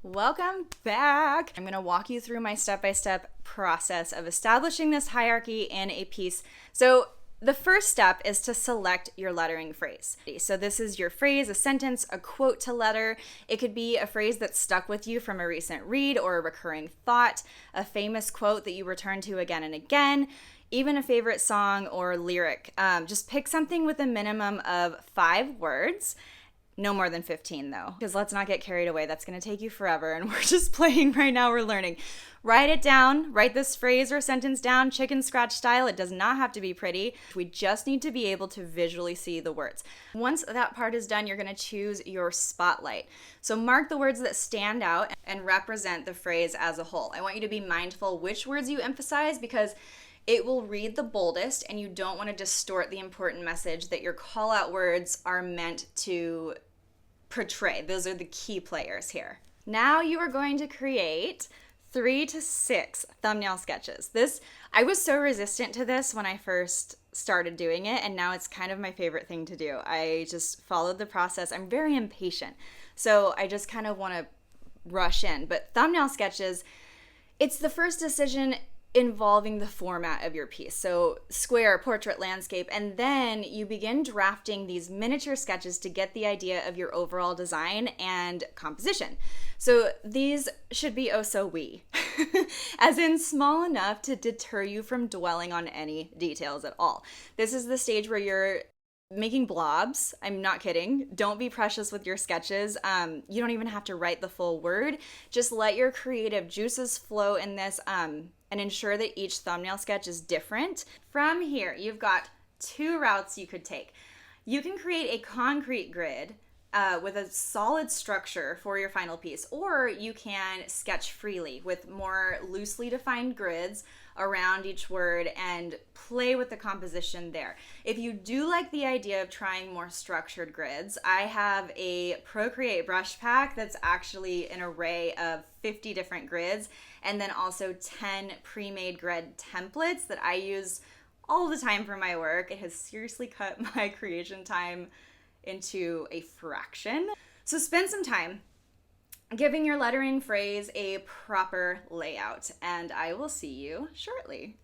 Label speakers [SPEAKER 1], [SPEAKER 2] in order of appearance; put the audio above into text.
[SPEAKER 1] Welcome back. I'm going to walk you through my step-by-step process of establishing this hierarchy in a piece. So the first step is to select your lettering phrase. So this is your phrase, a sentence, a quote to letter. It could be a phrase that stuck with you from a recent read or a recurring thought, a famous quote that you return to again and again, even a favorite song or lyric. Just pick something with a minimum of 5 words. No more than 15 though, because let's not get carried away. That's going to take you forever, and we're just playing right now. We're learning. Write it down. Write this phrase or sentence down, chicken scratch style. It does not have to be pretty. We just need to be able to visually see the words. Once that part is done, you're going to choose your spotlight. So mark the words that stand out and represent the phrase as a whole. I want you to be mindful which words you emphasize, because it will read the boldest, and you don't want to distort the important message that your call out words are meant to portray. Those are the key players here. Now you are going to create 3 to 6 thumbnail sketches. I was so resistant to this when I first started doing it, and now it's kind of my favorite thing to do. I just followed the process. I'm very impatient, so I just kind of want to rush in. But thumbnail sketches, it's the first decision involving the format of your piece. So square, portrait, landscape, and then you begin drafting these miniature sketches to get the idea of your overall design and composition. So these should be oh so wee, as in small enough to deter you from dwelling on any details at all. This is the stage where you're making blobs. I'm not kidding. Don't be precious with your sketches. You don't even have to write the full word. Just let your creative juices flow in this, and ensure that each thumbnail sketch is different. From here, you've got 2 routes you could take. You can create a concrete grid with a solid structure for your final piece, or you can sketch freely with more loosely defined grids around each word and play with the composition there. If you do like the idea of trying more structured grids, I have a Procreate brush pack that's actually an array of 50 different grids, and then also 10 pre-made grid templates that I use all the time for my work. It has seriously cut my creation time into a fraction. So spend some time giving your lettering phrase a proper layout, and I will see you shortly.